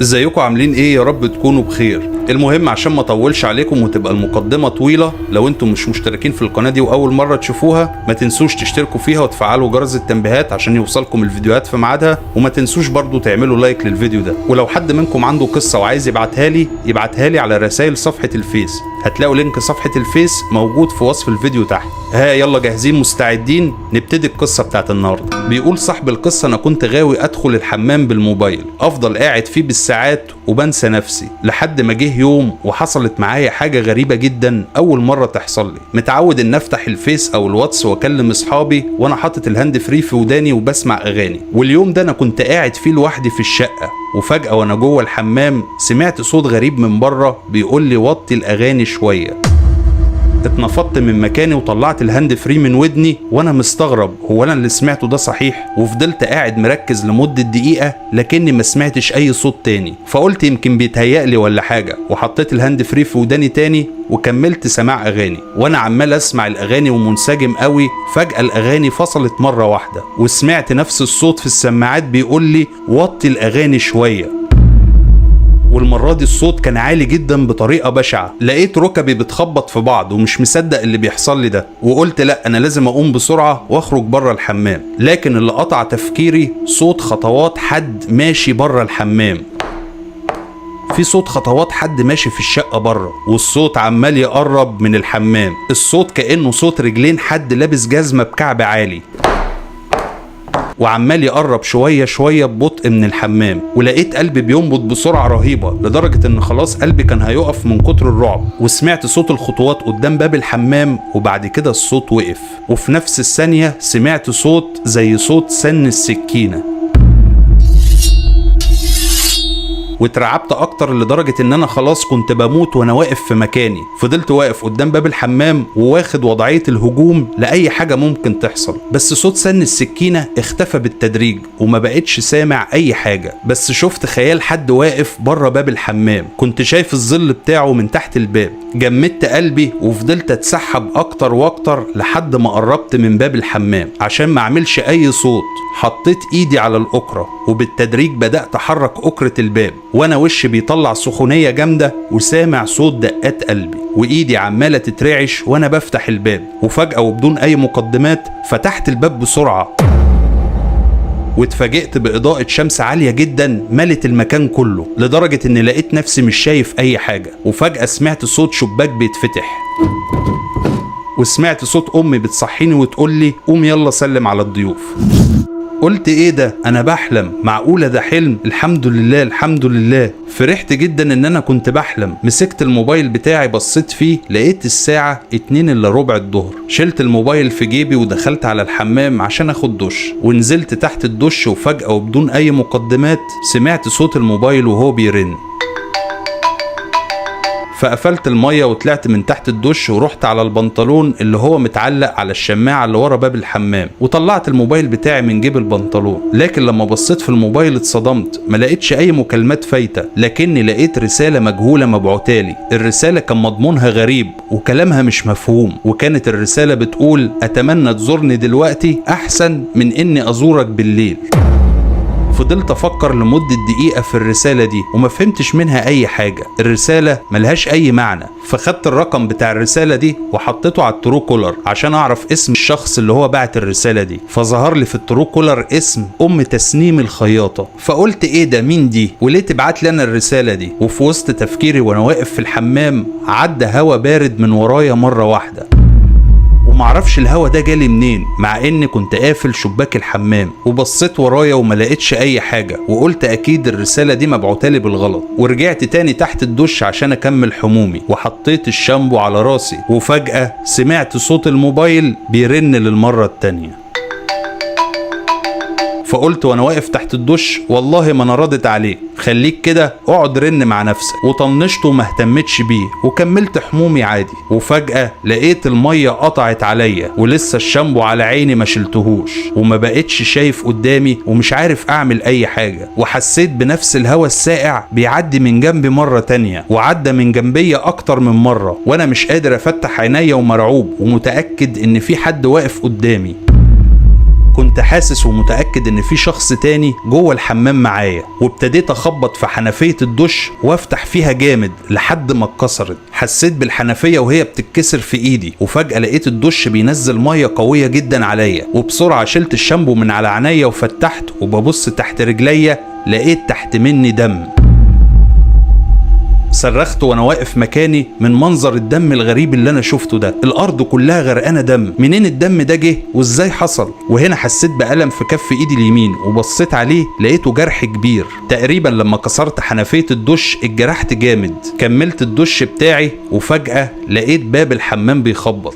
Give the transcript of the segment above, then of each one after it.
ازيكم عاملين ايه؟ يا رب تكونوا بخير. المهم عشان ما اطولش عليكم وتبقى المقدمة طويلة، لو انتم مش مشتركين في القناة دي واول مرة تشوفوها ما تنسوش تشتركوا فيها وتفعلوا جرس التنبيهات عشان يوصلكم الفيديوهات في ميعادها، وما تنسوش برضو تعملوا لايك للفيديو ده. ولو حد منكم عنده قصة وعايز يبعتها لي على رسائل صفحة الفيس، هتلاقوا لينك صفحة الفيس موجود في وصف الفيديو تحت. يلا جاهزين مستعدين؟ نبتدي القصة بتاعت النهاردة. بيقول صاحب القصة: انا كنت غاوي ادخل الحمام بالموبايل، افضل قاعد فيه بالساعات وبنسى نفسي، لحد ما جه يوم وحصلت معايا حاجة غريبة جدا اول مرة تحصل لي. متعود ان افتح الفيس او الواتس واكلم اصحابي وانا حاطط الهاند فري في وداني وبسمع اغاني، واليوم ده انا كنت قاعد فيه لوحدي في الشقة، وفجأة وانا جوه الحمام سمعت صوت غريب من بره بيقول لي وطي الاغاني شوية. اتنفضت من مكاني وطلعت الهاند فري من ودني وانا مستغرب هو انا اللي سمعته ده صحيح، وفضلت قاعد مركز لمدة دقيقة لكني ما سمعتش اي صوت تاني، فقلت يمكن بيتهيألي ولا حاجة، وحطيت الهاند فري في وداني تاني وكملت سماع اغاني. وانا عمال اسمع الاغاني ومنسجم قوي، فجأة الاغاني فصلت مرة واحدة وسمعت نفس الصوت في السماعات بيقول لي وطي الاغاني شوية، والمرة دي الصوت كان عالي جدا بطريقة بشعة. لقيت ركبي بتخبط في بعض ومش مصدق اللي بيحصل لي ده، وقلت لا انا لازم اقوم بسرعة واخرج بره الحمام. لكن اللي قطع تفكيري صوت خطوات حد ماشي بره الحمام. في صوت خطوات حد ماشي في الشقة بره، والصوت عمال يقرب من الحمام. الصوت كأنه صوت رجلين حد لابس جزمة بكعب عالي، وعمال يقرب شوية شوية ببطء من الحمام. ولقيت قلبي بينبض بسرعة رهيبة لدرجة ان خلاص قلبي كان هيقف من كتر الرعب. وسمعت صوت الخطوات قدام باب الحمام، وبعد كده الصوت وقف، وفي نفس الثانية سمعت صوت زي صوت سن السكينة، واترعبت اكتر لدرجة ان انا خلاص كنت بموت وانا واقف في مكاني. فضلت واقف قدام باب الحمام وواخد وضعية الهجوم لأي حاجة ممكن تحصل، بس صوت سن السكينة اختفى بالتدريج وما بقتش سامع اي حاجة. بس شفت خيال حد واقف بره باب الحمام، كنت شايف الظل بتاعه من تحت الباب. جمدت قلبي وفضلت اتسحب اكتر واكتر لحد ما قربت من باب الحمام. عشان ما اعملش اي صوت حطيت ايدي على الاكرة، وبالتدريج بدأت احرك اكرة الباب وانا وشي بيطلع سخونية جامدة وسامع صوت دقات قلبي، وايدي عمالة تترعش وانا بفتح الباب. وفجأة وبدون اي مقدمات فتحت الباب بسرعة، واتفاجئت بإضاءة شمس عالية جدا ملت المكان كله لدرجة اني لقيت نفسي مش شايف اي حاجة. وفجأة سمعت صوت شباك بيتفتح، وسمعت صوت امي بتصحيني وتقول لي قوم يلا سلم على الضيوف. قلت ايه ده؟ انا بحلم؟ معقولة ده حلم؟ الحمد لله الحمد لله. فرحت جدا ان انا كنت بحلم. مسكت الموبايل بتاعي بصيت فيه، لقيت الساعة 2:15 الظهر. شلت الموبايل في جيبي ودخلت على الحمام عشان اخد دش، ونزلت تحت الدش، وفجأة وبدون اي مقدمات سمعت صوت الموبايل وهو بيرن. فقفلت المية وطلعت من تحت الدش ورحت على البنطلون اللي هو متعلق على الشماعة اللي ورا باب الحمام، وطلعت الموبايل بتاعي من جيب البنطلون. لكن لما بصيت في الموبايل اتصدمت، ما لقيتش اي مكالمات فايتة، لكني لقيت رسالة مجهولة مبعوتالي. الرسالة كان مضمونها غريب وكلامها مش مفهوم، وكانت الرسالة بتقول اتمنى تزورني دلوقتي احسن من اني ازورك بالليل. فضلت افكر لمدة دقيقة في الرسالة دي وما فهمتش منها اي حاجة. الرسالة ملهاش اي معنى. فخدت الرقم بتاع الرسالة دي وحطيته على الترو كولر عشان اعرف اسم الشخص اللي هو بعت الرسالة دي، فظهر لي في الترو كولر اسم ام تسنيم الخياطة. فقلت ايه ده؟ مين دي؟ وليه تبعت لي انا الرسالة دي؟ وفي وسط تفكيري وانا واقف في الحمام عدى هوا بارد من ورايا مرة واحدة، ومعرفش الهوا ده جالي منين، مع اني كنت قافل شباك الحمام. وبصيت ورايا وما لقيتش اي حاجة، وقلت اكيد الرسالة دي مبعوتالي بالغلط. ورجعت تاني تحت الدش عشان اكمل حمومي، وحطيت الشامبو على راسي. وفجأة سمعت صوت الموبايل بيرن للمرة التانية. فقلت وانا واقف تحت الدش والله ما انا ردت عليه، خليك كده اقعد رن مع نفسك. وطنشته وما اهتمتش بيه وكملت حمومي عادي. وفجأة لقيت المية قطعت عليا ولسه الشامبو على عيني ما شلتهوش، وما بقتش شايف قدامي ومش عارف اعمل اي حاجة. وحسيت بنفس الهوا الساقع بيعدي من جنبي مرة تانية، وعدى من جنبية اكتر من مرة، وانا مش قادر افتح عينيا ومرعوب ومتأكد ان في حد واقف قدامي. كنت حاسس ومتأكد ان في شخص تاني جوه الحمام معايا، وابتديت اخبط في حنفية الدش وافتح فيها جامد لحد ما اتكسرت. حسيت بالحنفية وهي بتتكسر في ايدي، وفجأة لقيت الدش بينزل مية قوية جدا عليا، وبسرعة شلت الشامبو من على عينيا وفتحت وببص تحت رجليا، لقيت تحت مني دم. صرخت وانا واقف مكاني من منظر الدم الغريب اللي انا شفته ده. الارض كلها غرقانه دم، منين الدم ده جه وازاي حصل؟ وهنا حسيت بألم في كف ايدي اليمين، وبصيت عليه لقيته جرح كبير. تقريبا لما كسرت حنفيه الدش اتجرحت جامد. كملت الدش بتاعي وفجأة لقيت باب الحمام بيخبط،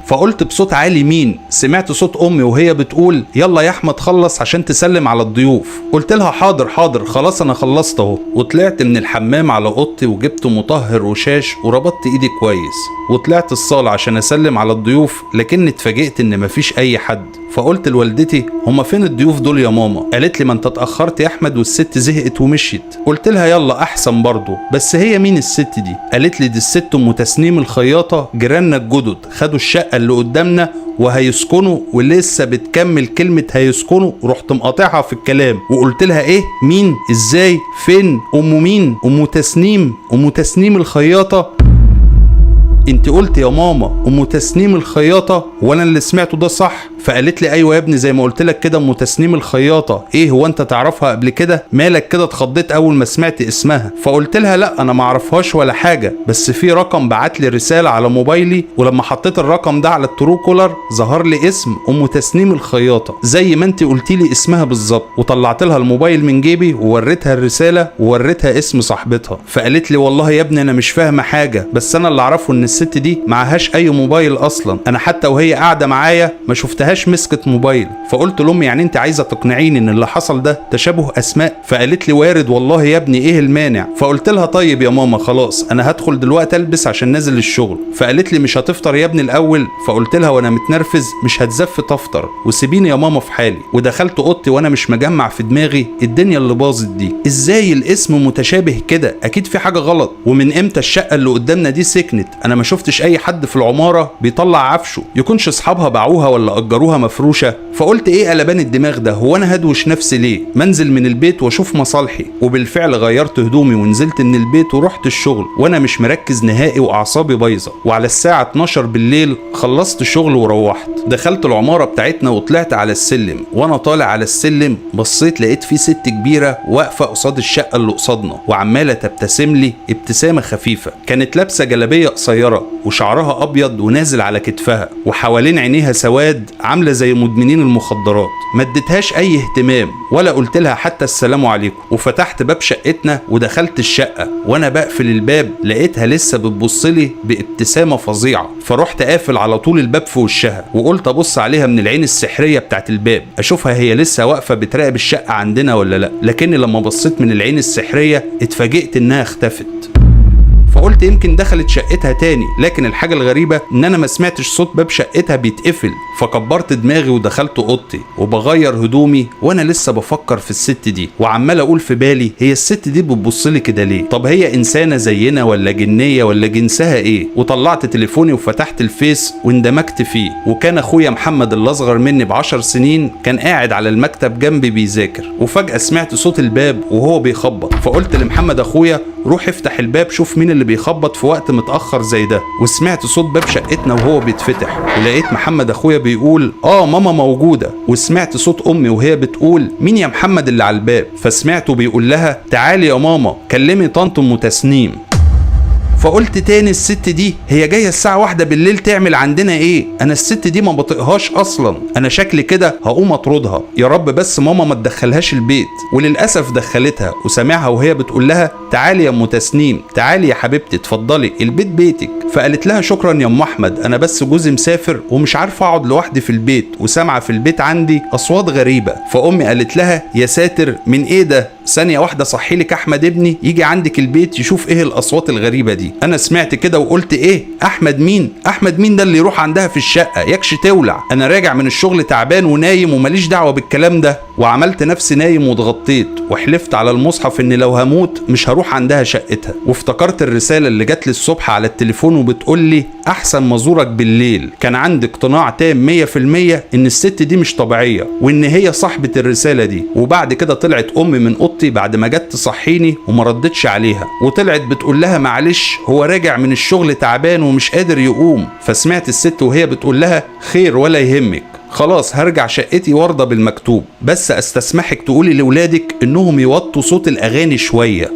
فقلت بصوت عالي مين؟ سمعت صوت امي وهي بتقول يلا يا احمد خلص عشان تسلم على الضيوف. قلت لها حاضر حاضر خلاص انا خلصت اهو، وطلعت من الحمام على اوضتي وجبت مطهر وشاش وربطت ايدي كويس، وطلعت الصاله عشان اسلم على الضيوف، لكن اتفاجئت ان مفيش اي حد. فقلت لوالدتي هما فين الضيوف دول يا ماما؟ قالت لي ما انت اتاخرت يا احمد والست زهقت ومشيت. قلت لها يلا احسن برضه، بس هي مين الست دي؟ قالت لي دي الست ام تسنيم الخياطه، جيراننا الجدد خدوا الشقه اللي قدامنا وهيسكنوا، ولسه بتكمل كلمه هيسكنوا رحت مقاطعها في الكلام وقلت لها ايه؟ مين؟ ازاي؟ فين؟ ام مين؟ ام تسنيم؟ ام تسنيم الخياطه؟ انت قلت يا ماما ام تسنيم الخياطه وانا اللي سمعته ده صح؟ فقالت لي ايوه يا ابني زي ما قلت لك كده ام تسنيم الخياطه. ايه هو انت تعرفها قبل كده؟ مالك كده اتخضيت اول ما سمعت اسمها؟ فقلت لها لا انا ما اعرفهاش ولا حاجه، بس في رقم بعت لي رساله على موبايلي، ولما حطيت الرقم ده على الترو كولر ظهر لي اسم ام تسنيم الخياطه زي ما انت قلتي لي اسمها بالظبط. وطلعت لها الموبايل من جيبي ووريتها الرساله ووريتها اسم صاحبتها. فقالت لي والله يا ابني انا مش فاهمه حاجه، بس انا اللي اعرفه ان الست دي معهاش اي موبايل اصلا، انا حتى وهي قاعده معايا ما شفتهاش مسكت موبايل. فقلت لامي يعني انت عايزه تقنعيني ان اللي حصل ده تشابه اسماء؟ فقالت لي وارد والله يا ابني ايه المانع؟ فقلت لها طيب يا ماما خلاص انا هدخل دلوقتي البس عشان نازل الشغل. فقالت لي مش هتفطر يا ابني الاول؟ فقلت لها وانا متنرفز مش هتزف تفطر وسيبيني يا ماما في حالي. ودخلت اوضتي وانا مش مجمع في دماغي الدنيا اللي باظت دي، ازاي الاسم متشابه كده؟ اكيد في حاجه غلط. ومن امتى الشقه اللي قدامنا دي سكنت؟ انا ما شفتش اي حد في العماره بيطلع عفشه، يكونش اصحابها باعوها ولا اجروها مفروشه. فقلت ايه قلبان الدماغ ده؟ هو انا هدوش نفسي ليه؟ منزل من البيت واشوف مصالحي. وبالفعل غيرت هدومي ونزلت من البيت ورحت الشغل وانا مش مركز نهائي واعصابي بايظه. وعلى الساعه 12 بالليل خلصت الشغل وروحت. دخلت العماره بتاعتنا وطلعت على السلم، وانا طالع على السلم بصيت لقيت في ست كبيره واقفه قصاد الشقه اللي قصادنا وعماله تبتسم لي ابتسامه خفيفه. كانت لابسه جلابيه قصيره وشعرها ابيض ونازل على كتفها، وحوالين عينيها سواد عامله زي مدمنين المخدرات. ما اديتهاش اي اهتمام ولا قلت لها حتى السلام عليكم. وفتحت باب شقتنا ودخلت الشقه، وانا بقفل الباب لقيتها لسه بتبص لي بابتسامه فظيعه. فرحت قافل على طول الباب في وشها، وقلت ابص عليها من العين السحريه بتاعت الباب اشوفها هي لسه واقفه بتراقب الشقه عندنا ولا لا. لكني لما بصيت من العين السحريه اتفاجئت انها اختفت. فقلت يمكن دخلت شقتها تاني، لكن الحاجة الغريبة ان انا ما سمعتش صوت باب شقتها بيتقفل. فكبرت دماغي ودخلت اوضتي وبغير هدومي وانا لسه بفكر في الست دي، وعمال اقول في بالي هي الست دي بتبصلي كده ليه؟ طب هي انسانة زينا ولا جنية ولا جنسها ايه؟ وطلعت تليفوني وفتحت الفيس واندمجت فيه، وكان اخويا محمد اللي اصغر مني ب10 سنين كان قاعد على المكتب جنبي بيذاكر. وفجأة سمعت صوت الباب وهو بيخبط، فقلت لمحمد اخويا روح افتح الباب شوف مين اللي بيخبط في وقت متأخر زي ده. وسمعت صوت باب شقتنا وهو بيتفتح، ولقيت محمد اخويا بيقول ماما موجودة. وسمعت صوت امي وهي بتقول مين يا محمد اللي على الباب؟ فسمعته بيقول لها تعالي يا ماما كلمي طنط ام تسنيم. فقلت تاني الست دي هي جايه الساعه 1 بالليل تعمل عندنا ايه؟ انا الست دي ما بطيقهاش اصلا، انا شكلي كده هقوم اطردها. يا رب بس ماما ما تدخلهاش البيت. وللاسف دخلتها، وسامعها وهي بتقول لها تعالي يا ام تسنيم، تعالي يا حبيبتي اتفضلي البيت بيتك. فقالت لها شكرا يا ام احمد، انا بس جوزي مسافر ومش عارفه اقعد لوحدي في البيت، وسامعه في البيت عندي اصوات غريبه. فامي قالت لها يا ساتر من ايه ده؟ ثانيه واحده صحي لك احمد ابني يجي عندك البيت يشوف ايه الاصوات الغريبه دي. انا سمعت كده وقلت ايه احمد مين؟ احمد مين ده اللي يروح عندها في الشقه؟ يكش تولع، انا راجع من الشغل تعبان ونايم وماليش دعوه بالكلام ده. وعملت نفسي نايم واتغطيت، وحلفت على المصحف ان لو هموت مش هروح عندها شقتها. وافتكرت الرسالة اللي جات لي الصبح على التليفون وبتقول لي احسن ما ازورك بالليل. كان عندي اقتناع تام 100% ان الست دي مش طبيعية وان هي صاحبة الرسالة دي. وبعد كده طلعت امي من اوضتي بعد ما جت تصحيني وما ردتش عليها، وطلعت بتقول لها معلش هو راجع من الشغل تعبان ومش قادر يقوم. فسمعت الست وهي بتقول لها خير ولا يهمك، خلاص هرجع شقتي وارضى بالمكتوب، بس استسمحك تقولي لولادك انهم يوطوا صوت الاغاني شوية.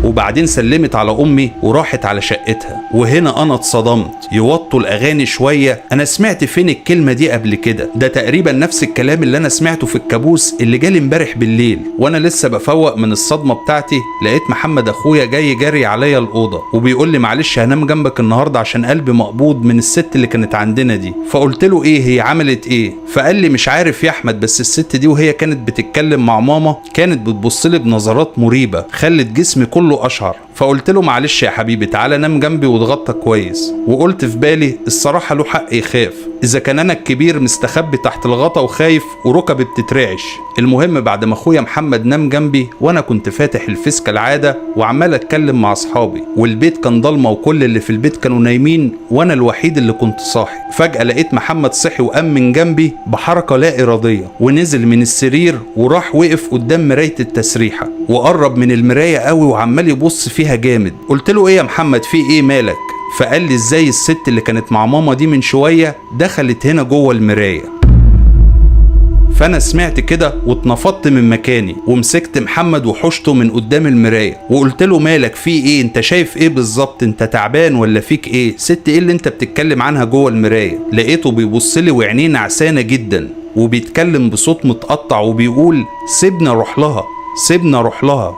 وبعدين سلمت على امي وراحت على شقتها. وهنا انا اتصدمت، يوطوا الاغاني شويه؟ انا سمعت فين الكلمه دي قبل كده؟ ده تقريبا نفس الكلام اللي انا سمعته في الكابوس اللي جالي امبارح بالليل. وانا لسه بفوق من الصدمه بتاعتي لقيت محمد اخويا جاي جري عليا الاوضه وبيقول لي معلش هنام جنبك النهارده عشان قلبي مقبوض من الست اللي كانت عندنا دي. فقلت له ايه هي عملت ايه؟ فقال لي مش عارف يا احمد، بس الست دي وهي كانت بتتكلم مع ماما كانت بتبص لي بنظرات مريبه خلت جسمي كله اشعر. فقلت له معلش يا حبيبي تعالى نام جنبي واتغطى كويس. وقلت في بالي الصراحه له حق يخاف، اذا كان انا الكبير مستخبي تحت الغطا وخايف وركبي بتترعش. المهم بعد ما اخويا محمد نام جنبي وانا كنت فاتح الفيس كالعاده وعمال اتكلم مع اصحابي، والبيت كان ضلمه وكل اللي في البيت كانوا نايمين وانا الوحيد اللي كنت صاحي. فجاه لقيت محمد صحي وقام من جنبي بحركه لا اراديه ونزل من السرير وراح وقف قدام مرايه التسريحه وقرب من المرايه قوي وعمال يبص فيها جامد. قلت له ايه يا محمد في ايه مالك؟ فقال لي ازاي الست اللي كانت مع ماما دي من شويه دخلت هنا جوه المرايه. فانا سمعت كده واتنفضت من مكاني ومسكت محمد وحشته من قدام المرايه وقلت له مالك في ايه؟ انت شايف ايه بالظبط؟ انت تعبان ولا فيك ايه؟ ست ايه اللي انت بتتكلم عنها جوه المرايه؟ لقيته بيبص لي وعينيه نعسانه جدا وبيتكلم بصوت متقطع وبيقول سيبنا اروح لها، سيبنا اروح لها.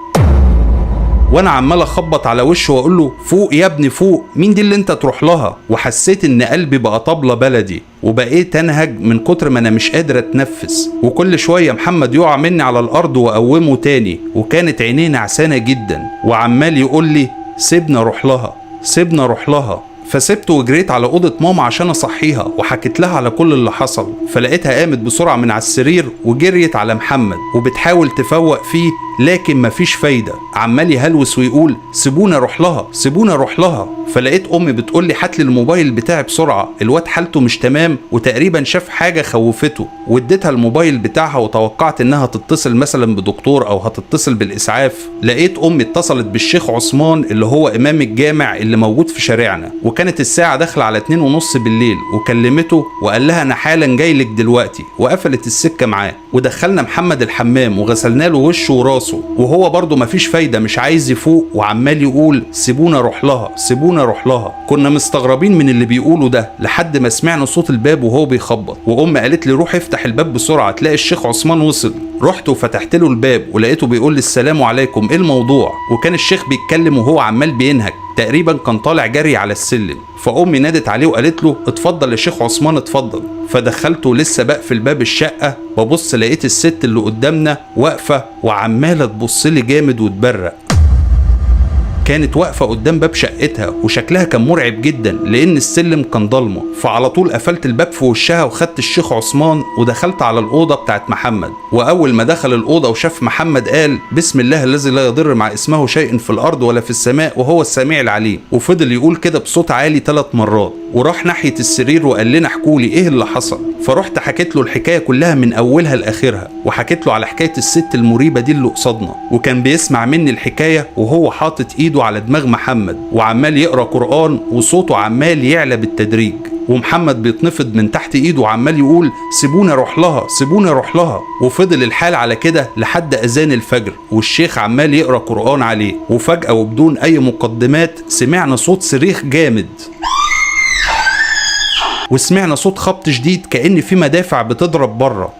وانا عمال اخبط على وشه واقول له فوق يا ابني فوق، مين دي اللي انت تروح لها؟ وحسيت ان قلبي بقى طبلة بلدي وبقيت انهج من كتر ما انا مش قادر اتنفس. وكل شويه محمد يقع مني على الارض واقومه تاني وكانت عينيه نعسانه جدا وعمال يقول لي سيبنا اروح لها، سيبنا اروح لها. فسبته وجريت على اوضه ماما عشان اصحيها وحكيت لها على كل اللي حصل. فلقيتها قامت بسرعه من على السرير وجريت على محمد وبتحاول تفوق فيه لكن مفيش فايده، عمال يهلوس ويقول سيبونا اروح لها، سيبونا اروح لها. فلقيت امي بتقول لي هات لي الموبايل بتاعي بسرعه، الواد حالته مش تمام وتقريبا شاف حاجه خوفته. واديتها الموبايل بتاعها وتوقعت انها تتصل مثلا بدكتور او هتتصل بالاسعاف. لقيت امي اتصلت بالشيخ عثمان اللي هو امام الجامع اللي موجود في شارعنا، وكانت الساعه داخله على 2:30 بالليل، وكلمته وقال لها انا حالا جاي لك دلوقتي، وقفلت السكه معاه. ودخلنا محمد الحمام وغسلنا له وشه وراسه وهو برضه مفيش فايده مش عايز يفوق وعمال يقول سيبونا اروح لها، سيبونا اروح لها. كنا مستغربين من اللي بيقوله ده لحد ما سمعنا صوت الباب وهو بيخبط، وامي قالت لي روح افتح الباب بسرعه تلاقي الشيخ عثمان وصل. رحت وفتحت له الباب ولقيته بيقول لي السلام عليكم، ايه الموضوع؟ وكان الشيخ بيتكلم وهو عمال بينهج، تقريبا كان طالع جري على السلم. فامي نادت عليه وقالت له اتفضل يا شيخ عثمان اتفضل. فدخلته ولسه بقفل باب الشقه ببص لقيت الست اللي قدامنا واقفه وعماله تبص لي جامد وتبرق. كانت واقفه قدام باب شقتها وشكلها كان مرعب جدا لان السلم كان ضلمه. فعلى طول قفلت الباب في وشها وخدت الشيخ عثمان ودخلت على الاوضه بتاعت محمد. واول ما دخل الاوضه وشاف محمد قال بسم الله الذي لا يضر مع اسمه شيء في الارض ولا في السماء وهو السميع العليم. وفضل يقول كده بصوت عالي 3 مرات وراح ناحيه السرير وقال لنا احكوا لي ايه اللي حصل. فرحت حكيت له الحكايه كلها من اولها لاخرها، وحكيت له على حكايه الست المريبه دي اللي قصادنا. وكان بيسمع مني الحكايه وهو حاطط ايده على دماغ محمد وعمال يقرا قران وصوته عمال يعلى بالتدريج، ومحمد بيتنفض من تحت ايده وعمال يقول سيبونا اروح لها، سيبونا اروح لها. وفضل الحال على كده لحد اذان الفجر والشيخ عمال يقرا قران عليه. وفجاه وبدون اي مقدمات سمعنا صوت صريخ جامد وسمعنا صوت خبط شديد كأن في مدافع بتضرب بره.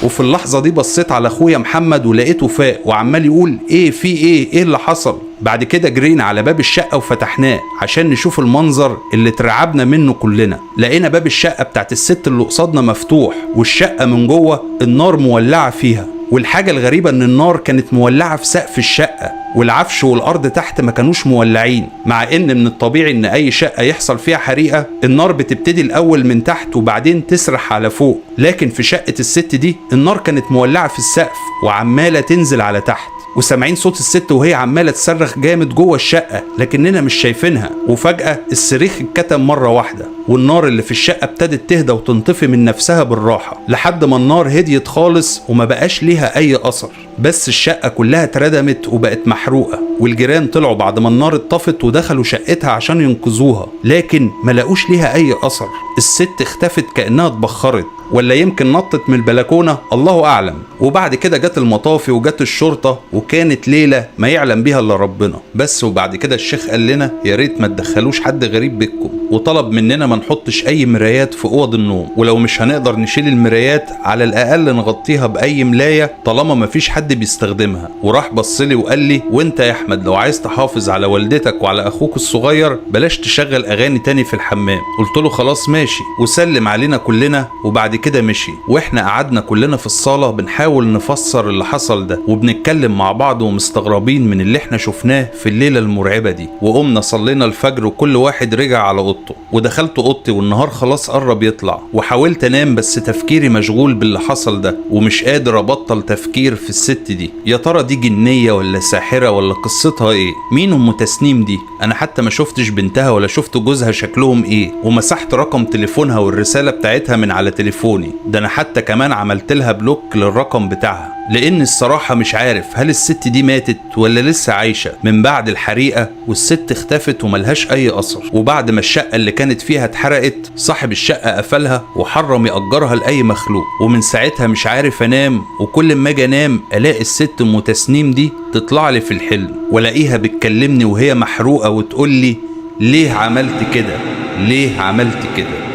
وفي اللحظة دي بصيت على اخويا محمد ولقيته فاق وعمال يقول ايه في ايه اللي حصل. بعد كده جرينا على باب الشقة وفتحناه عشان نشوف المنظر اللي اترعبنا منه كلنا. لقينا باب الشقة بتاعت الست اللي قصادنا مفتوح والشقة من جوه النار مولعة فيها، والحاجة الغريبة ان النار كانت مولعة في سقف الشقة، والعفش والارض تحت ما كانوش مولعين، مع ان من الطبيعي ان اي شقة يحصل فيها حريقة النار بتبتدي الاول من تحت وبعدين تسرح على فوق، لكن في شقة الست دي النار كانت مولعة في السقف وعمالة تنزل على تحت، وسامعين صوت الست وهي عمالة تصرخ جامد جوه الشقة لكننا مش شايفينها. وفجأة الصريخ اتكتم مرة واحدة، والنار اللي في الشقة ابتدت تهدى وتنطفي من نفسها بالراحة لحد ما النار هديت خالص وما بقاش ليها أي أثر، بس الشقة كلها اتردمت وبقت محروقة. والجيران طلعوا بعد ما النار اتطفت ودخلوا شقتها عشان ينقذوها، لكن ما لقوش ليها أي أثر. الست اختفت كأنها اتبخرت، ولا يمكن نطت من البلكونة، الله أعلم. وبعد كده جت المطافي وجت الشرطة، وكانت ليلة ما يعلم بيها إلا ربنا. بس وبعد كده الشيخ قال لنا يا ريت ما تدخلوش حد غريب بيتكم، وطلب مننا ما نحطش أي مرايات في أوض النوم، ولو مش هنقدر نشيل المرايات على الأقل نغطيها بأي ملاية طالما ما فيش حد بيستخدمها. وراح بصلي وقال لي وانت يا أحمد لو عايز تحافظ على والدتك وعلى أخوك الصغير بلاش تشغل أغاني تاني في الحمام. قلت له خلاص ماشي، وسلم علينا كلنا وبعد كده مشي. واحنا قعدنا كلنا في الصالة بنحاول نفسر اللي حصل ده، وبنتكلم مع بعض ومستغربين من اللي احنا شفناه في الليلة المرعبة دي. وقمنا صلينا الفجر وكل واحد رجع على اوضته، ودخلت اوضتي والنهار خلاص قرب يطلع، وحاولت انام بس تفكيري مشغول باللي حصل ده، ومش قادر ابطل تفكير في الست دي. يا ترى دي جنية ولا ساحرة ولا قصتها ايه؟ مين ام تسنيم دي؟ انا حتى ما شفتش بنتها ولا شفت جوزها شكلهم ايه، ومسحت رقم تليفونها والرسالة بتاعتها من على تليفوني. ده انا حتى كمان عملت لها بلوك للرقم بتاعها، لان الصراحة مش عارف هل الست دي ماتت ولا لسه عايشة من بعد الحريقة. والست اختفت وملهاش اي اثر، وبعد ما الشقة اللي كانت فيها اتحرقت صاحب الشقة قفلها وحرم يأجرها لأي مخلوق. ومن ساعتها مش عارف انام، وكل ما اجي انام الاقي الست ام تسنيم دي تطلع لي في الحلم، والاقيها بتكلمني وهي محروقة وتقول لي ليه عملت كده، ليه عملت كده.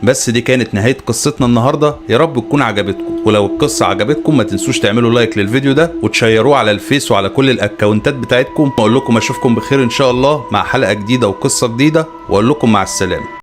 بس دي كانت نهاية قصتنا النهاردة، يا رب تكون عجبتكم. ولو القصة عجبتكم ما تنسوش تعملوا لايك للفيديو ده وتشيروه على الفيس وعلى كل الاكونتات بتاعتكم. واقول لكم اشوفكم بخير ان شاء الله مع حلقة جديدة وقصة جديدة، واقول لكم مع السلامة.